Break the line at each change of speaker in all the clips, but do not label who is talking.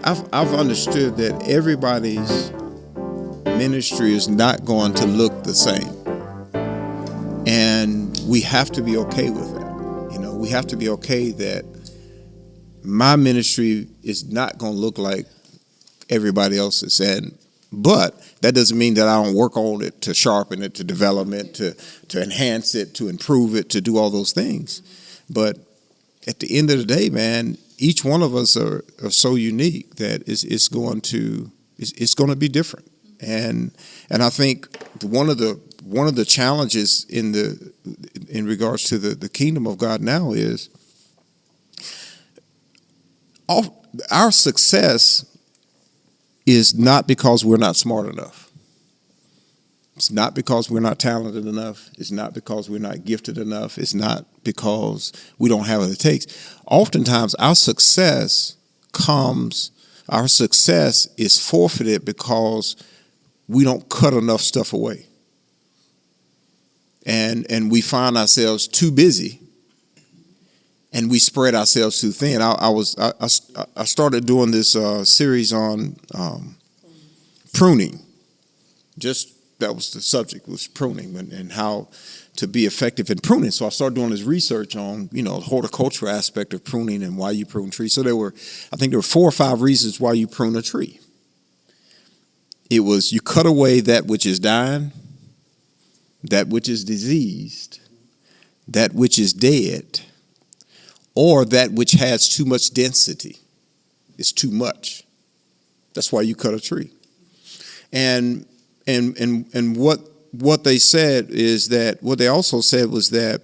I've understood that everybody's ministry is not going to look the same, and we have to be okay with that. We have to be okay that my ministry is not going to look like everybody else's, but that doesn't mean that I don't work on it to sharpen it, to develop it, to enhance it, to improve it, to do all those things. But at the end of the day, man, each one of us are so unique that it's going to be different. And I think one of the challenges in regards to the kingdom of God now is our success is not because we're not smart enough. It's not because we're not talented enough. It's not because we're not gifted enough. It's not because we don't have what it takes. Oftentimes, our success is forfeited because we don't cut enough stuff away. And we find ourselves too busy, and we spread ourselves too thin. I started doing this series on pruning. That was the subject, was pruning and how to be effective in pruning. So I started doing this research on, the horticultural aspect of pruning and why you prune trees. So I think there were 4 or 5 reasons why you prune a tree. It was you cut away that which is dying, that which is diseased, that which is dead, or that which has too much density. It's too much. That's why you cut a tree. And what they said is that, what they also said was that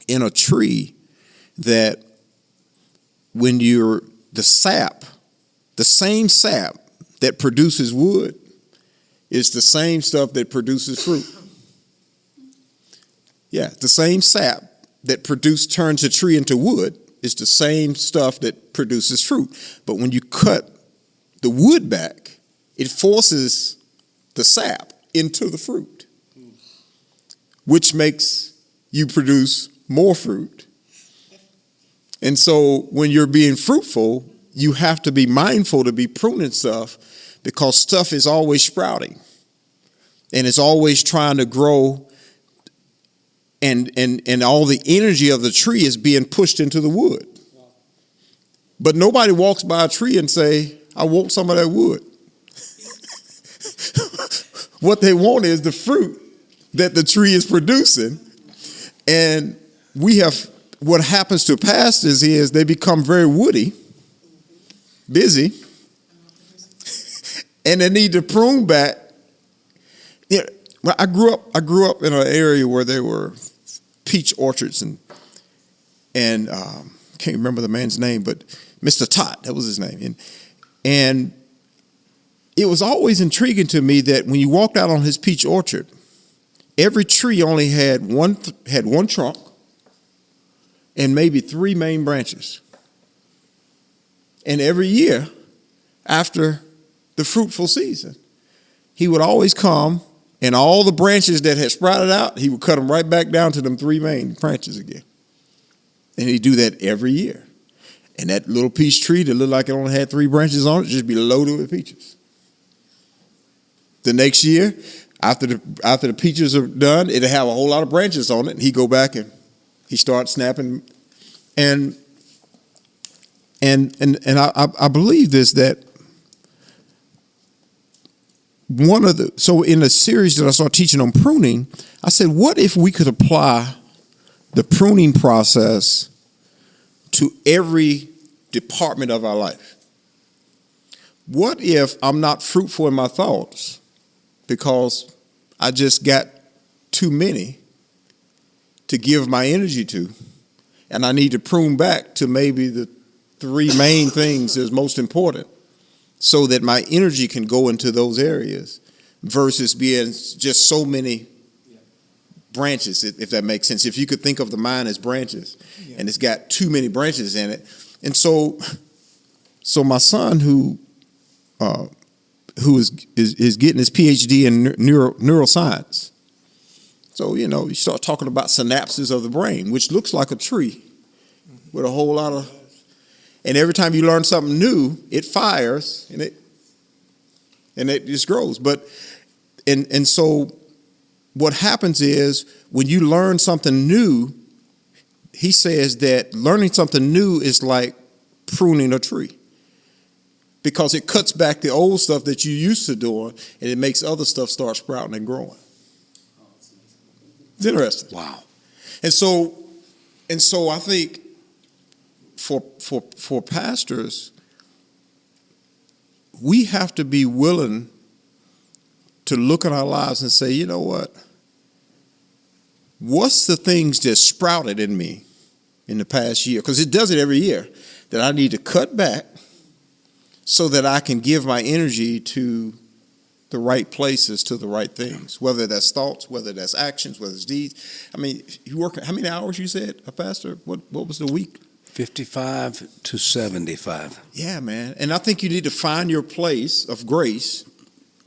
in a tree, that when the same sap that produces wood is the same stuff that produces fruit. Yeah, the same sap that turns a tree into wood is the same stuff that produces fruit. But when you cut the wood back, it forces the sap into the fruit, which makes you produce more fruit. And so when you're being fruitful, you have to be mindful to be pruning stuff, because stuff is always sprouting and it's always trying to grow, and all the energy of the tree is being pushed into the wood. But nobody walks by a tree and say, I want some of that wood. What they want is the fruit that the tree is producing. And what happens to pastors is they become very woody, busy, and they need to prune back. Well, I grew up in an area where there were peach orchards, and can't remember the man's name, but Mr. Todd, that was his name. And it was always intriguing to me that when you walked out on his peach orchard, every tree only had one trunk and maybe 3 main branches. And every year, after the fruitful season, he would always come, and all the branches that had sprouted out, he would cut them right back down to them 3 main branches again. And he'd do that every year. And that little peach tree that looked like it only had 3 branches on it, just be loaded with peaches. The next year, after the peaches are done, it'll have a whole lot of branches on it, and he'd go back and he started snapping. And I believe this, that so in the series that I started teaching on pruning, I said, what if we could apply the pruning process to every department of our life? What if I'm not fruitful in my thoughts because I just got too many to give my energy to, and I need to prune back to maybe the 3 main things that's most important, so that my energy can go into those areas versus being just so many branches, if that makes sense. If you could think of the mind as branches, and it's got too many branches in it. And so my son, who is getting his PhD in neuroscience. So, you start talking about synapses of the brain, which looks like a tree with a whole lot of, And every time you learn something new, it fires and it just grows. But and so what happens is when you learn something new, he says that learning something new is like pruning a tree, because it cuts back the old stuff that you used to doing, and it makes other stuff start sprouting and growing. It's interesting.
Wow.
And so I think for pastors, we have to be willing to look at our lives and say, you know what? What's the things that sprouted in me in the past year? Because it does it every year, that I need to cut back so that I can give my energy to the right places, to the right things, whether that's thoughts, whether that's actions, whether it's deeds. I mean, you work, how many hours you said, Pastor? What was the week?
55 to 75.
Yeah, man. And I think you need to find your place of grace,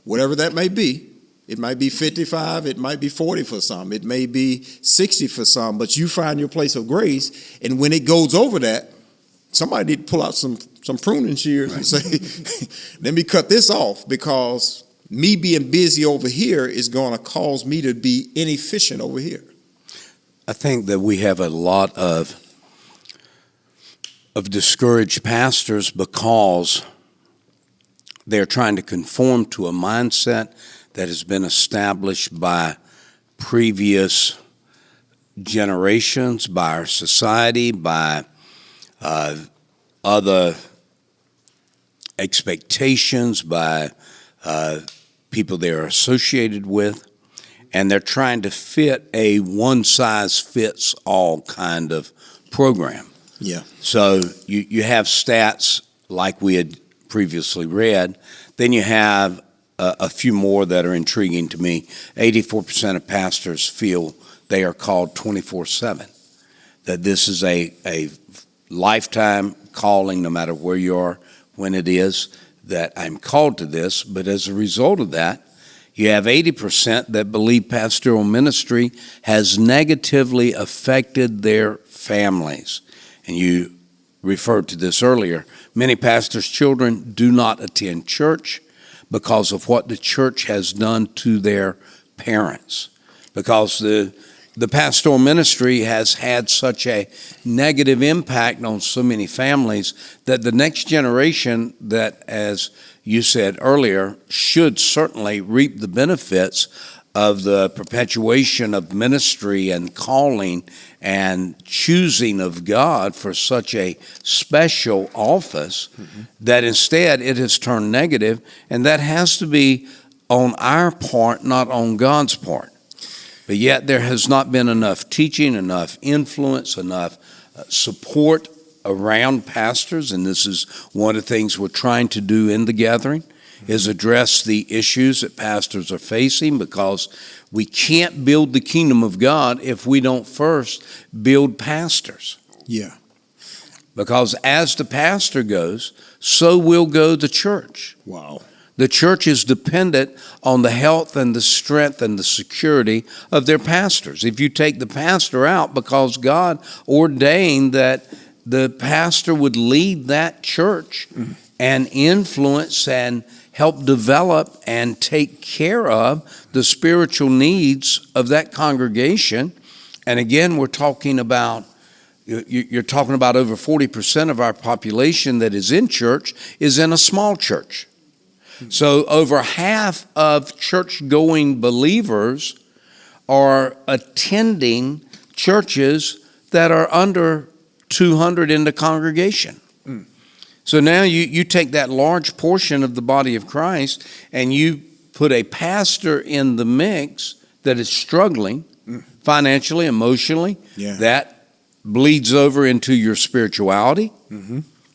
whatever that may be. It might be 55, it might be 40 for some, it may be 60 for some, but you find your place of grace, and when it goes over that, somebody need to pull out some pruning shears and say, let me cut this off, because me being busy over here is going to cause me to be inefficient over here.
I think that we have a lot of discouraged pastors because they're trying to conform to a mindset that has been established by previous generations, by our society, by other expectations, by people they're associated with, and they're trying to fit a one-size-fits-all kind of program.
Yeah.
So you have stats like we had previously read. Then you have a few more that are intriguing to me. 84% of pastors feel they are called 24/7, that this is a lifetime calling, no matter where you are, when it is, that I'm called to this. But as a result of that, you have 80% that believe pastoral ministry has negatively affected their families. And you referred to this earlier. Many pastors' children do not attend church because of what the church has done to their parents, because the pastoral ministry has had such a negative impact on so many families that the next generation that, as you said earlier, should certainly reap the benefits of the perpetuation of ministry and calling and choosing of God for such a special office, that instead it has turned negative, and that has to be on our part, not on God's part. But yet there has not been enough teaching, enough influence, enough support around pastors, and this is one of the things we're trying to do in the gathering, is address the issues that pastors are facing, because we can't build the kingdom of God if we don't first build pastors.
Yeah.
Because as the pastor goes, so will go the church.
Wow.
The church is dependent on the health and the strength and the security of their pastors. If you take the pastor out, because God ordained that the pastor would lead that church and influence and help develop and take care of the spiritual needs of that congregation. And again, we're talking about, you're talking about over 40% of our population that is in church is in a small church. So over half of church-going believers are attending churches that are under 200 in the congregation. So now you take that large portion of the body of Christ and you put a pastor in the mix that is struggling financially, emotionally.
Yeah.
That bleeds over into your spirituality,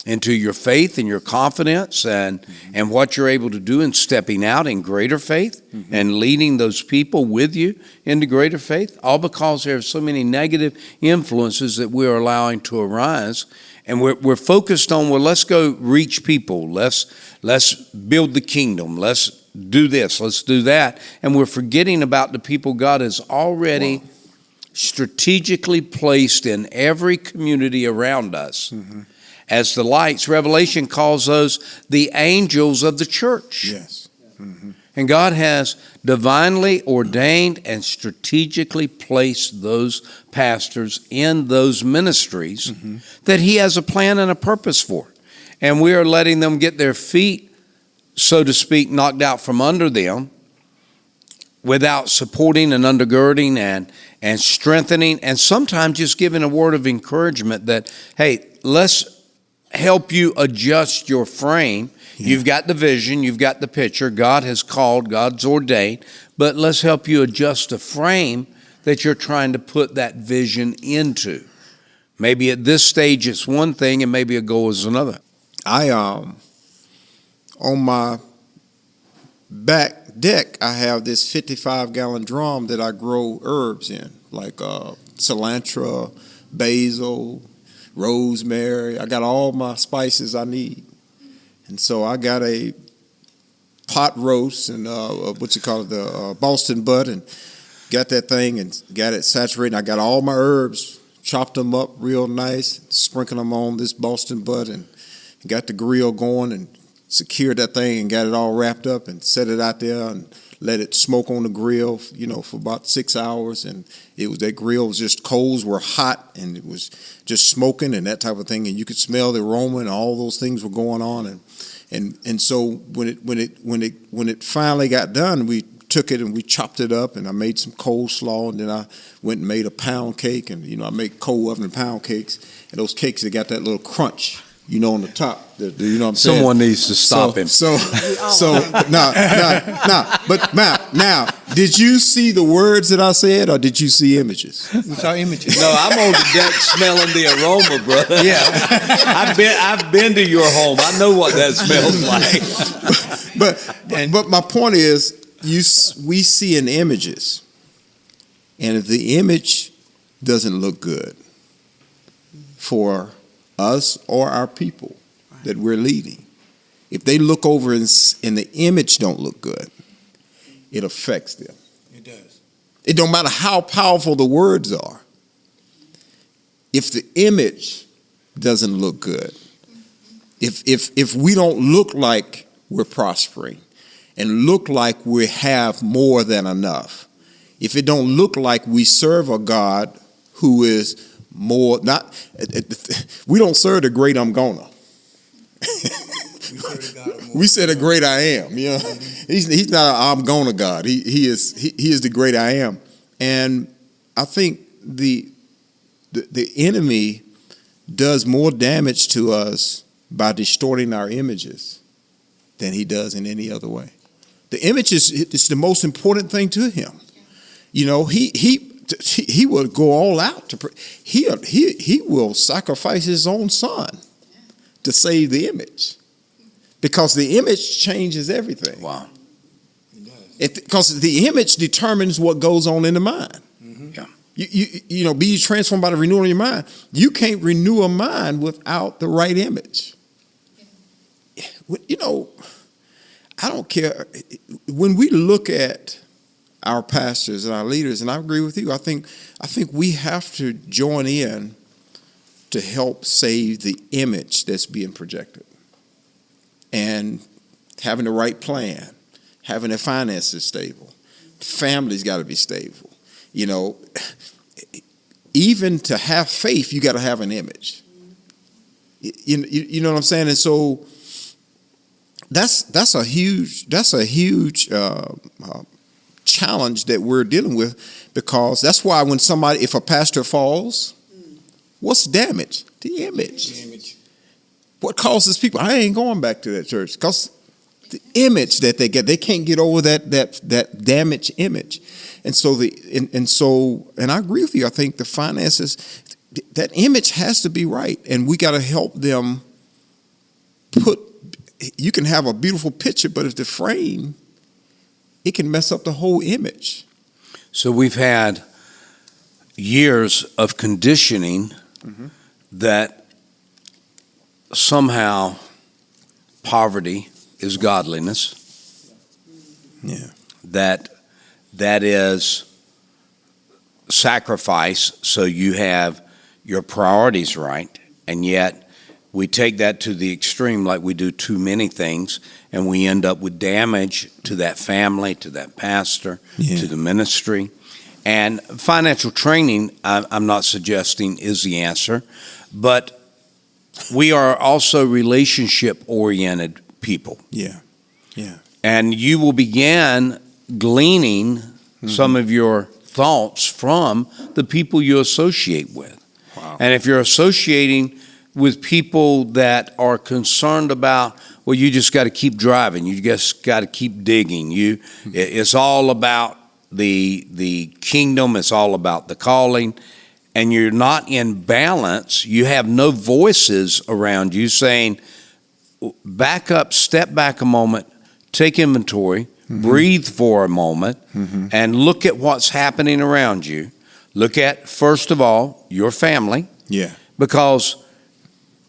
into your faith and your confidence, and what you're able to do in stepping out in greater faith and leading those people with you into greater faith, all because there are so many negative influences that we're allowing to arise. And we're focused on, well, let's go reach people. Let's build the kingdom. Let's do this. Let's do that. And we're forgetting about the people God has already strategically placed in every community around us. as the lights. Revelation calls those the angels of the church.
Yes. Mm-hmm.
And God has divinely ordained and strategically placed those pastors in those ministries that he has a plan and a purpose for. And we are letting them get their feet, so to speak, knocked out from under them without supporting and undergirding and strengthening, and sometimes just giving a word of encouragement that, hey, let's help you adjust your frame. Yeah. You've got the vision, you've got the picture, God has called, God's ordained, but let's help you adjust the frame that you're trying to put that vision into. Maybe at this stage it's one thing and maybe a goal is another.
I on my back deck, I have this 55-gallon drum that I grow herbs in, like cilantro, basil, rosemary. I got all my spices I need. And so I got a pot roast and the Boston butt, and got that thing and got it saturated. I got all my herbs, chopped them up real nice, sprinkled them on this Boston butt, and got the grill going and secured that thing and got it all wrapped up and set it out there and let it smoke on the grill, for about 6 hours. And that grill was just, coals were hot and it was just smoking and that type of thing. And you could smell the aroma and all those things were going on. And so when it finally got done, we took it and we chopped it up, and I made some coleslaw, and then I went and made a pound cake. And I make cold oven pound cakes, and those cakes, they got that little crunch, on the top. What I'm saying?
Someone needs to stop him.
Now, did you see the words that I said, or did you see images?
We saw images.
No, I'm on the deck smelling the aroma, brother.
Yeah,
I've been to your home. I know what that smells like.
But my point is, we see in images, and if the image doesn't look good for us or our people that we're leading, if they look over and the image don't look good, it affects them.
It does.
It don't matter how powerful the words are. If the image doesn't look good, if we don't look like we're prospering and look like we have more than enough, if it don't look like we serve a God who is more, we don't serve the great I'm gonna. We serve the great I am. He's not an I'm gonna God. He is the great I am. And I think the enemy does more damage to us by distorting our images than he does in any other way. The image is the most important thing to him. He will go all out he will sacrifice his own son to save the image, because the image changes everything.
Wow.
Because the image determines what goes on in the mind. Yeah. Be ye transformed by the renewal of your mind. You can't renew a mind without the right image. I don't care. When we look at our pastors and our leaders, and I agree with you, I think we have to join in to help save the image that's being projected. And having the right plan, having their finances stable, family's got to be stable. Even to have faith, you got to have an image. You know what I'm saying? And so that's a huge challenge that we're dealing with, because that's why if a pastor falls, what's damaged? The image. What causes people? I ain't going back to that church, because the image that they get, they can't get over that damaged image. And so and I agree with you. I think the finances, that image has to be right, and we got to help them you can have a beautiful picture, but if the frame, it can mess up the whole image.
So we've had years of conditioning that somehow poverty is godliness.
Yeah.
That is sacrifice, so you have your priorities right, and yet we take that to the extreme like we do too many things, and we end up with damage to that family, to that pastor, to the ministry. And financial training, I'm not suggesting is the answer, but we are also relationship-oriented people.
Yeah.
And you will begin gleaning some of your thoughts from the people you associate with.
Wow.
And if you're associating with people that are concerned about, well, you just got to keep driving, you just got to keep digging. It's all about the kingdom, it's all about the calling, and you're not in balance. You have no voices around you saying, back up, step back a moment, take inventory, breathe for a moment, and look at what's happening around you. Look at, first of all, your family.
Yeah.
Because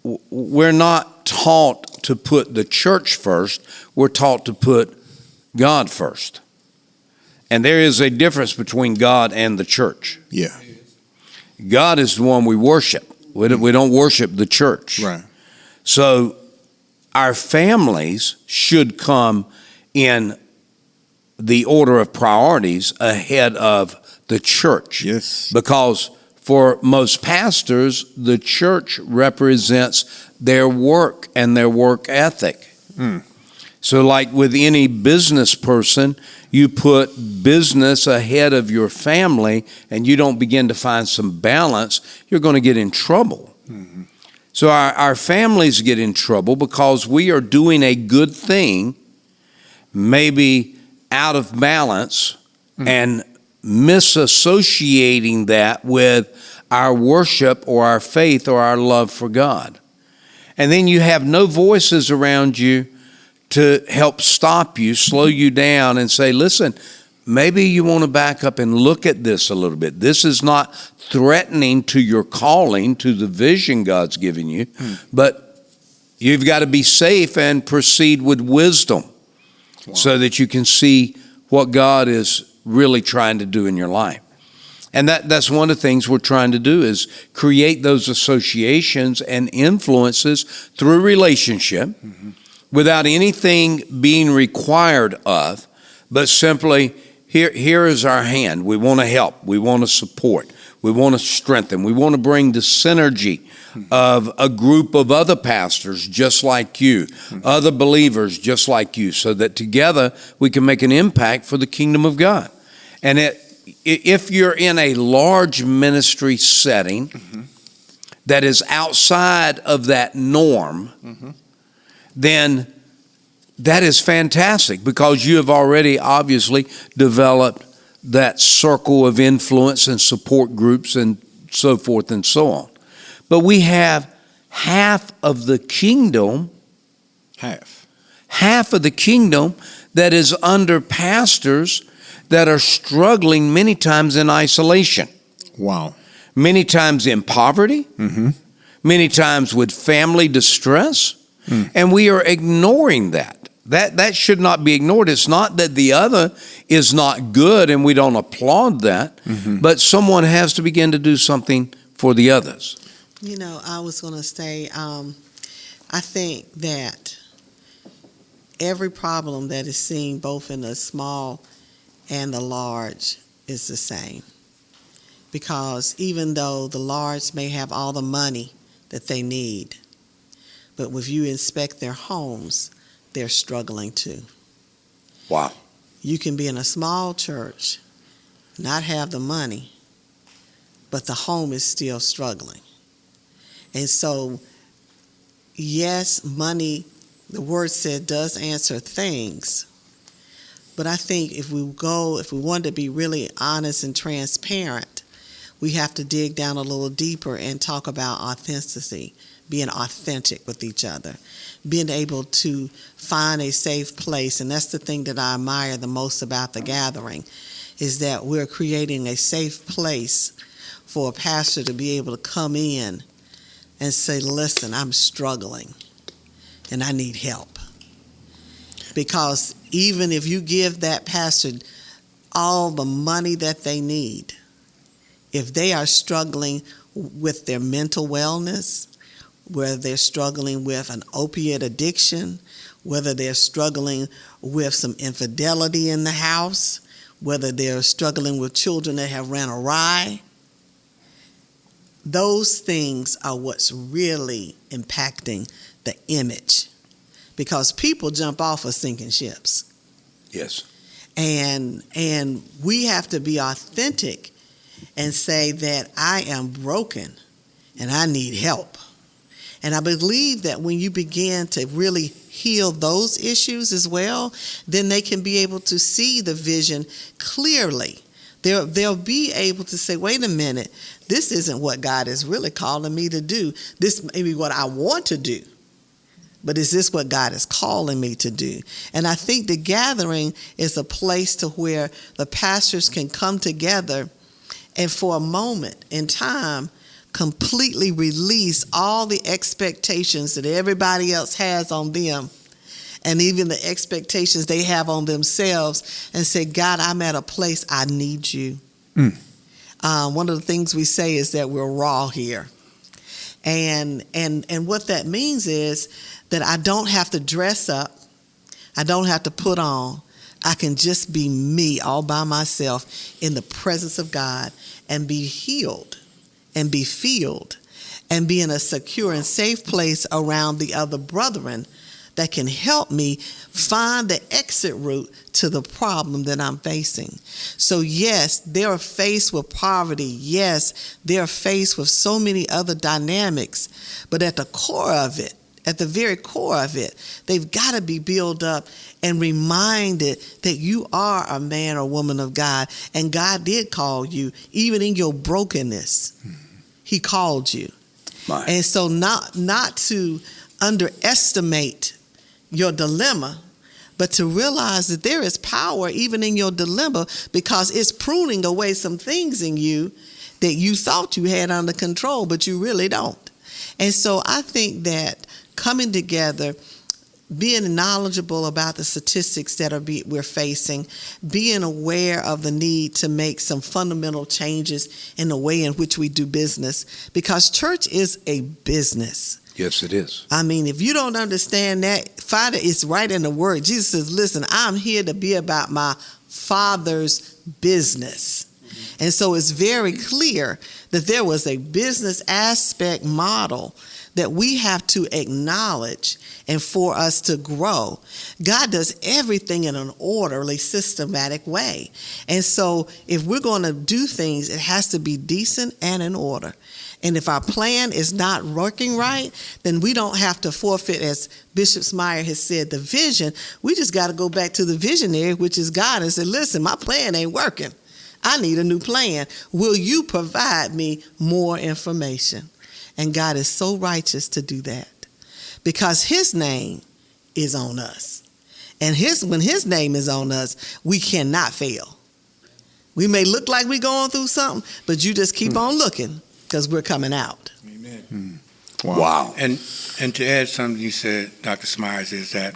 we're not taught to put the church first. We're taught to put God first. And there is a difference between God and the church.
Yeah.
God is the one we worship. We don't worship the church.
Right.
So our families should come in the order of priorities ahead of the church.
Yes.
Because for most pastors, the church represents their work and their work ethic. So like with any business person, you put business ahead of your family and you don't begin to find some balance, you're going to get in trouble. So our families get in trouble because we are doing a good thing, maybe out of balance, and misassociating that with our worship or our faith or our love for God. And then you have no voices around you to help stop you, slow you down, and say, listen, maybe you want to back up and look at this a little bit. This is not threatening to your calling, to the vision God's given you, but you've got to be safe and proceed with wisdom so that you can see what God is really trying to do in your life. And that's one of the things we're trying to do is create those associations and influences through relationship without anything being required of, but simply here is our hand. We want to help. We want to support. We want to strengthen. We want to bring the synergy of a group of other pastors just like you, other believers just like you, so that together we can make an impact for the kingdom of God. And if you're in a large ministry setting that is outside of that norm, then that is fantastic because you have already obviously developed that circle of influence and support groups and so forth and so on. But we have half of the kingdom, half of the kingdom that is under pastors that are struggling many times in isolation.
Wow.
Many times in poverty, many times with family distress, and we are ignoring that. That should not be ignored. It's not that the other is not good and we don't applaud that, but someone has to begin to do something for the others.
You know, I was going to say, I think that every problem that is seen both in the small and the large is the same. Because even though the large may have all the money that they need, but if you inspect their homes, they're struggling too.
Wow.
You can be in a small church, not have the money, but the home is still struggling. And so, yes, money, the word said, does answer things. But I think if we want to be really honest and transparent, we have to dig down a little deeper and talk about authenticity, being authentic with each other, being able to find a safe place. And that's the thing that I admire the most about the gathering, is that we're creating a safe place for a pastor to be able to come in and say, listen, I'm struggling and I need help. Because even if you give that pastor all the money that they need, if they are struggling with their mental wellness whether they're struggling with an opiate addiction, whether they're struggling with some infidelity in the house, whether they're struggling with children that have ran awry. Those things are what's really impacting the image, because people jump off of sinking ships.
Yes.
And we have to be authentic and say that I am broken and I need help. And I believe that when you begin to really heal those issues as well, then they can be able to see the vision clearly. They'll be able to say, wait a minute, this isn't what God is really calling me to do. This may be what I want to do, but is this what God is calling me to do? And I think the gathering is a place to where the pastors can come together and for a moment in time completely release all the expectations that everybody else has on them, and even the expectations they have on themselves, and say, God, I'm at a place I need you. One of the things we say is that we're raw here. And what that means is that I don't have to dress up. I don't have to put on. I can just be me all by myself in the presence of God and be healed and be filled and be in a secure and safe place around the other brethren that can help me find the exit route to the problem that I'm facing. So yes, they're faced with poverty. Yes, they're faced with so many other dynamics. But at the core of it, at the very core of it, they've got to be built up and reminded that you are a man or woman of God. And God did call you, even in your brokenness. He called you. And so not to underestimate your dilemma, but to realize that there is power even in your dilemma, because it's pruning away some things in you that you thought you had under control, but you really don't. And so I think that coming together, being knowledgeable about the statistics that we're facing, being aware of the need to make some fundamental changes in the way in which we do business, because church is a business.
Yes, it is.
I mean, if you don't understand that, Father, it's right in the word. Jesus says, listen, I'm here to be about my Father's business. And so it's very clear that there was a business aspect model that we have to acknowledge, and for us to grow. God does everything in an orderly, systematic way. And so if we're going to do things, it has to be decent and in order. And if our plan is not working right, then we don't have to forfeit, as Bishop Smyre has said, the vision. We just got to go back to the visionary, which is God, and say, listen, my plan ain't working. I need a new plan. Will you provide me more information? And God is so righteous to do that, because his name is on us. And when his name is on us, we cannot fail. We may look like we're going through something, but you just keep on looking, because we're coming out.
Amen.
Wow.
And to add something you said, Dr. Smyre, is that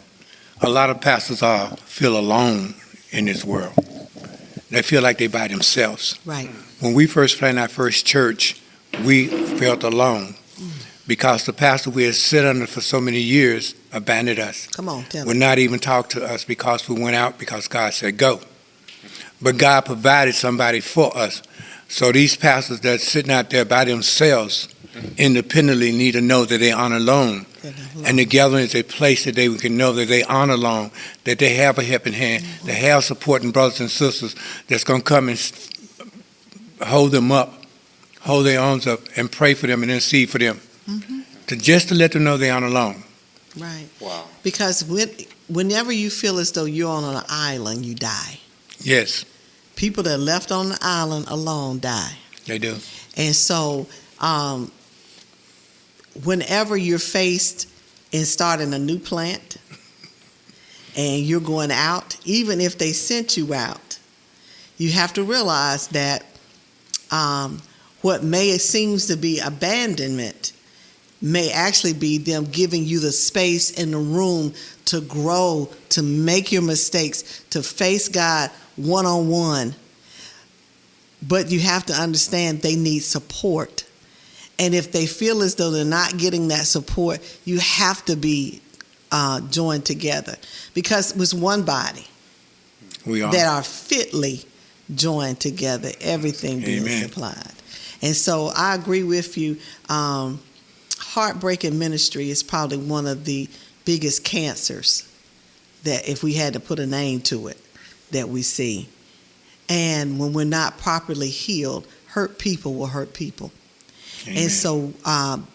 a lot of pastors feel alone in this world. They feel like they're by themselves.
Right.
When we first planted our first church, we felt alone because the pastor we had sit under for so many years abandoned us.
Come on, tell
Would
me.
not even talk to us because we went out because God said go. But God provided somebody for us. So these pastors that's sitting out there by themselves independently need to know that they aren't alone. And the gathering is a place that they can know that they aren't alone, that they have a helping hand, they have supporting brothers and sisters that's going to come and hold them up, hold their arms up, and pray for them and intercede for them. To let them know they aren't alone.
Right.
Wow.
Because whenever you feel as though you're on an island, you die.
Yes,
People that are left on the island alone die.
they do.
And so whenever you're faced in starting a new plant and you're going out, even if they sent you out, you have to realize that what seems to be abandonment may actually be them giving you the space and the room to grow, to make your mistakes, to face God one-on-one. But you have to understand they need support. And if they feel as though they're not getting that support, you have to be joined together, because it's one body
We are.
that are fitly joined together, everything being
Amen.
supplied. And so I agree with you. Heartbreaking ministry is probably one of the biggest cancers that, if we had to put a name to it, that we see. And when we're not properly healed, hurt people will hurt people.
Amen.
And so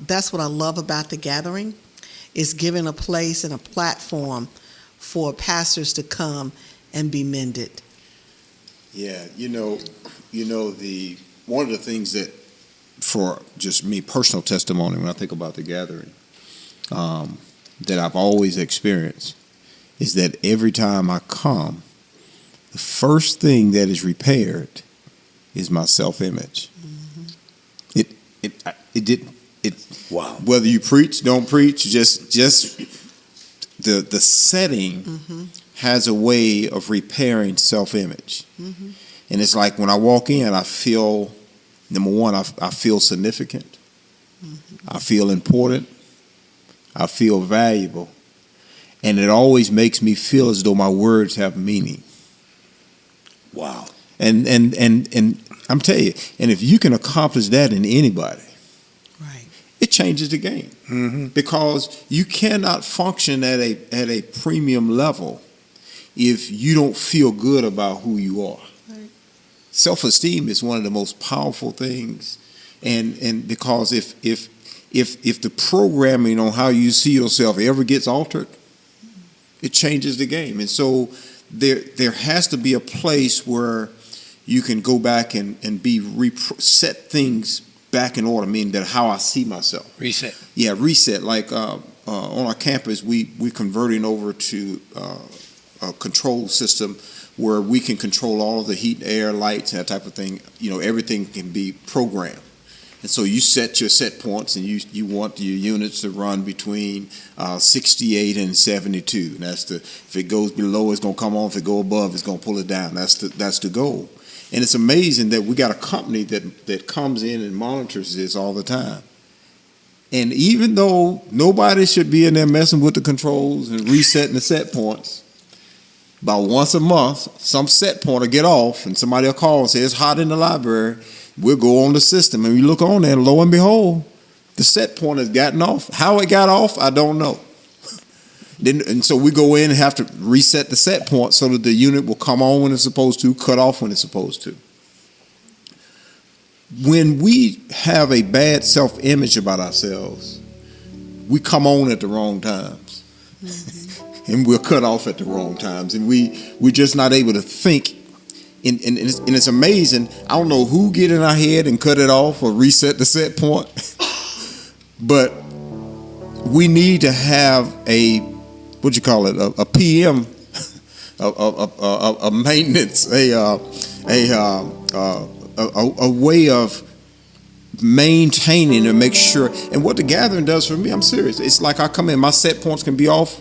that's what I love about the gathering, is giving a place and a platform for pastors to come and be mended.
Yeah, the one of the things that, for just me, personal testimony, when I think about the gathering, that I've always experienced, is that every time I come, the first thing that is repaired is my self-image.
Wow.
Whether you preach, don't preach, just the setting has a way of repairing self-image. And it's like when I walk in, I feel, number one, I feel significant. I feel important. I feel valuable. And it always makes me feel as though my words have meaning.
Wow.
And I'm telling you, and if you can accomplish that in anybody,
Right.
it changes the game. Because you cannot function at a premium level if you don't feel good about who you are.
Right.
Self-esteem is one of the most powerful things, and because if the programming on how you see yourself ever gets altered, it changes the game. And so there has to be a place where you can go back and set things back in order, meaning that how I see myself.
Reset.
Yeah, reset. Like on our campus, we're converting over to a control system where we can control all of the heat, air, lights, that type of thing. Everything can be programmed. And so you set your set points, and you want your units to run between 68 and 72. And if it goes below, it's going to come on. If it go above, it's going to pull it down. That's the goal. And it's amazing that we got a company that comes in and monitors this all the time. And even though nobody should be in there messing with the controls and resetting the set points, about once a month, some set point will get off, and somebody will call and say, it's hot in the library. We'll go on the system, and we look on there, and lo and behold, the set point has gotten off. How it got off, I don't know. And so we go in and have to reset the set point so that the unit will come on when it's supposed to, cut off when it's supposed to. When we have a bad self-image about ourselves, we come on at the wrong times. And we're cut off at the wrong times. And we're just not able to think. And it's amazing. I don't know who get in our head and cut it off or reset the set point. But we need to have a PM, a maintenance, a way of maintaining and make sure. And what the gathering does for me, I'm serious. It's like I come in, my set points can be off,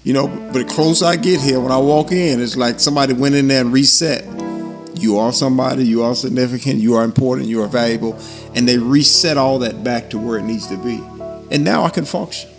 but the closer I get here, when I walk in, it's like somebody went in there and reset. You are somebody, you are significant, you are important, you are valuable. And they reset all that back to where it needs to be. And now I can function.